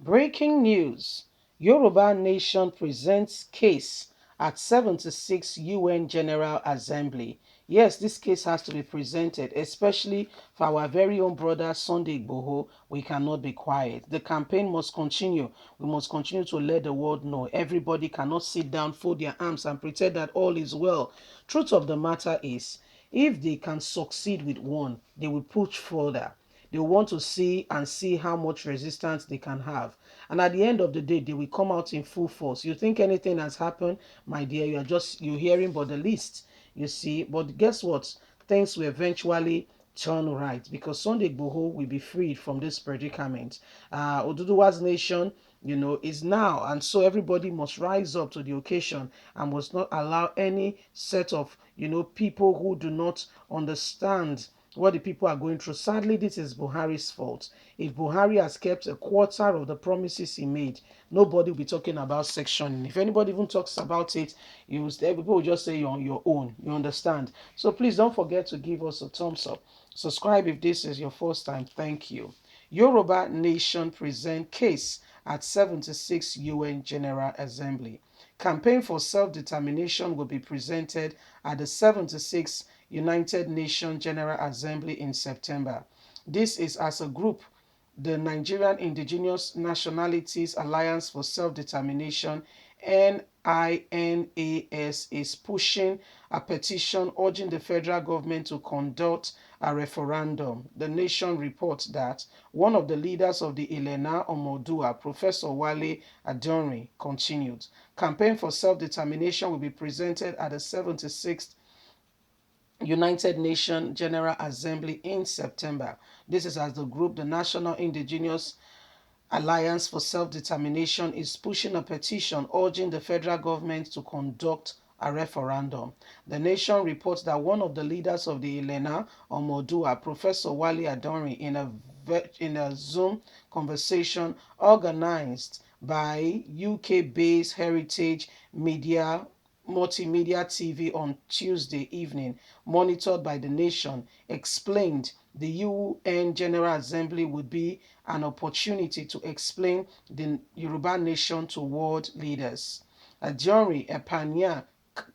Breaking news. Yoruba Nation presents case at 76 UN General Assembly. Yes, this case has to be presented, especially for our very own brother Sunday Igboho. We cannot be quiet. The campaign must continue. We must continue to let the world know. Everybody cannot sit down, fold their arms, and pretend that all is well. Truth of the matter is, if they can succeed with one, they will push further. They want to see how much resistance they can have. And at the end of the day, they will come out in full force. You think anything has happened, my dear, you're hearing but the least, you see. But guess what? Things will eventually turn right because Sunday Igboho will be freed from this predicament. Oduduwa's nation, is now, and so everybody must rise up to the occasion and must not allow any set of, people who do not understand what the people are going through. Sadly, this is Buhari's fault. If Buhari has kept a quarter of the promises he made, nobody will be talking about sectioning. If anybody even talks about it, people will just say you're on your own. You understand? So please don't forget to give us a thumbs up. Subscribe if this is your first time. Thank you. Yoruba Nation present case at 76 UN General Assembly. Campaign for self-determination will be presented at the 76th United Nations General Assembly in September. This is as a group, the Nigerian Indigenous Nationalities Alliance for Self-Determination, NINAS, is pushing a petition urging the federal government to conduct a referendum. The Nation reports that one of the leaders of the Elena Omodua, Professor Wale Adonri, continued. Campaign for self-determination will be presented at the 76th United Nations General Assembly in September. This is as the group, the National Indigenous Alliance for Self-Determination, is pushing a petition urging the federal government to conduct a referendum. The Nation reports that one of the leaders of the Elena Omodua, Professor Wale Adonri, in a Zoom conversation organized by UK-based Heritage Media Multimedia TV on Tuesday evening, monitored by the Nation, explained the UN General Assembly would be an opportunity to explain the Yoruba nation to world leaders. Adjori Epanya,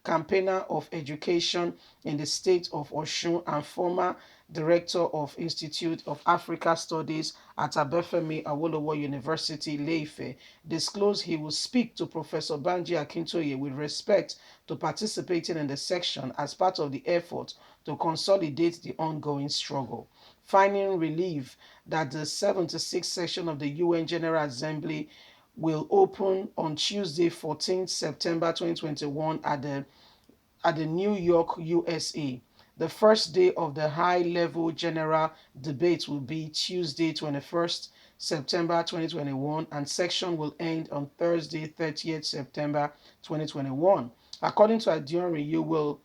campaigner of education in the state of Osun and former director of Institute of Africa Studies at Abefemi Awolowo University, Ile-Ife, disclosed he will speak to Professor Banji Akintoye with respect to participating in the section as part of the effort to consolidate the ongoing struggle. Finding relief that the 76th session of the UN General Assembly will open on Tuesday, 14th September 2021 at the New York, USA. The first day of the high-level general debate will be Tuesday, 21st September 2021, and section will end on Thursday, 30th September 2021. According to Adionri, you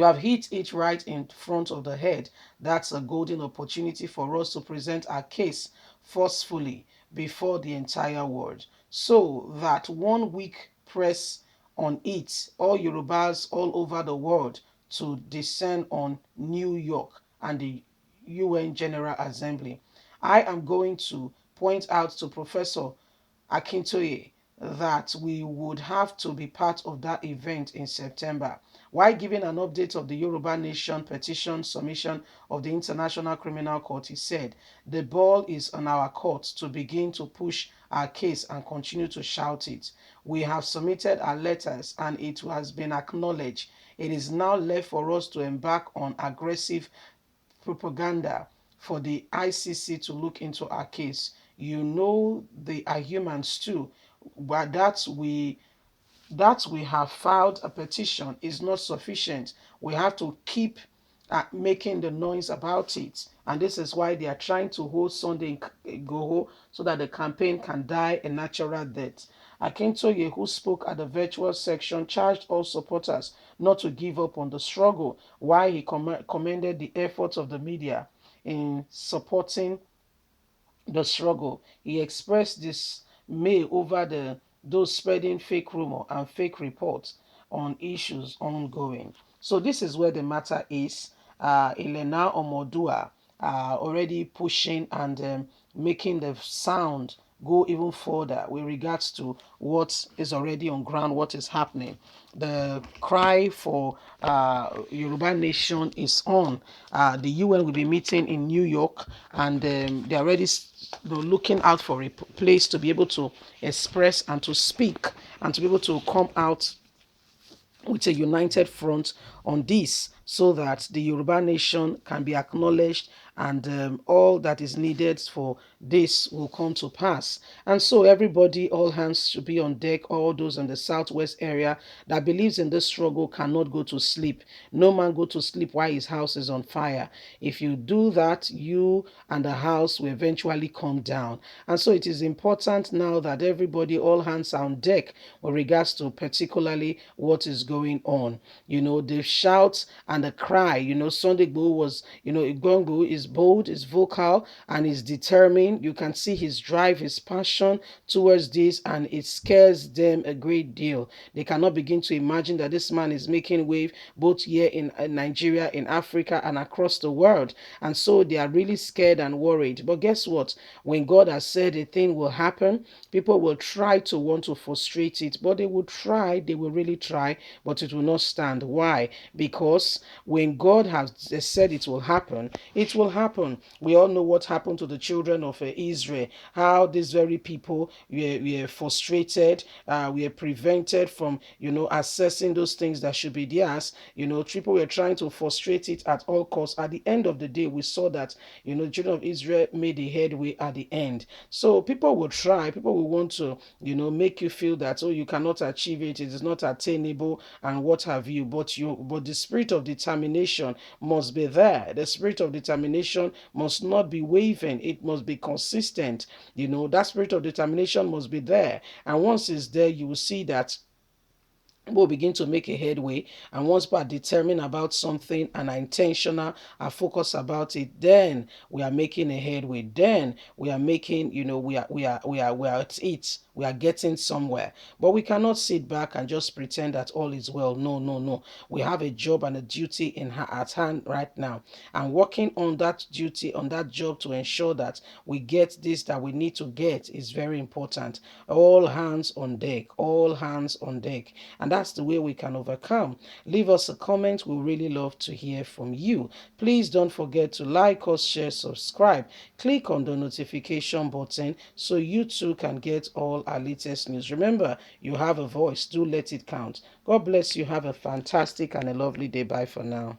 have hit it right in front of the head. That's a golden opportunity for us to present our case forcefully before the entire world, so that 1 week press on it, all Yorubas all over the world to descend on New York and the UN General Assembly. I am going to point out to Professor Akintoye that we would have to be part of that event in September. While giving an update of the Yoruba Nation petition submission of the International Criminal Court, he said, the ball is on our court to begin to push our case and continue to shout it. We have submitted our letters and it has been acknowledged. It is now left for us to embark on aggressive propaganda for the ICC to look into our case. You know they are humans too, but that we have filed a petition is not sufficient. We have to keep making the noise about it. And this is why they are trying to hold Sunday Igboho so that the campaign can die a natural death. Akintoye, who spoke at the virtual section, charged all supporters not to give up on the struggle, while he commended the efforts of the media in supporting the struggle. He expressed dismay over those spreading fake rumor and fake reports on issues ongoing. So this is where the matter is. Elena Omodua already pushing and making the sound go even further with regards to what is already on ground, what is happening. The cry for Yoruba nation is on. The UN will be meeting in New York, and they're already looking out for a place to be able to express and to speak and to be able to come out with a united front on this, so that the Yoruba nation can be acknowledged, and all that is needed for this will come to pass. And so everybody, all hands should be on deck. All those in the southwest area that believes in this struggle cannot go to sleep. No man go to sleep while his house is on fire. If you do that, you and the house will eventually come down. And so it is important now that everybody, all hands are on deck with regards to particularly what is going on. The shouts and the cry. Sunday Igboho was, Igboho is bold, is vocal, and is determined. You can see his drive, his passion towards this, and it scares them a great deal. They cannot begin to imagine that this man is making wave both here in Nigeria, in Africa, and across the world. And so they are really scared and worried. But guess what? When God has said a thing will happen, people will try to want to frustrate it, but they will really try, but it will not stand. Why? Because when God has said it will happen, it will happen. We all know what happened to the children of Israel, how these very people were frustrated, were prevented from, accessing those things that should be theirs. People were trying to frustrate it at all costs. At the end of the day, we saw that, the children of Israel made a headway at the end. So people will try, people will want to, make you feel that, oh, you cannot achieve it, it is not attainable, and what have you. But the spirit of determination must be there. The spirit of determination must not be wavering, it must be consistent. That spirit of determination must be there. And once it's there, you will see that we'll begin to make a headway. And once we are determined about something and are intentional, are focused about it, then we are making a headway. Then we are making, we are at it. We are getting somewhere. But we cannot sit back and just pretend that all is well. No, no, no. We have a job and a duty at hand right now. And working on that duty, on that job, to ensure that we get this that we need to get is very important. All hands on deck. All hands on deck. And that's the way we can overcome. Leave us a comment. We really love to hear from you. Please don't forget to like us, share, subscribe. Click on the notification button so you too can get all our latest news. Remember, you have a voice. Do let it count. God bless you. Have a fantastic and a lovely day. Bye for now.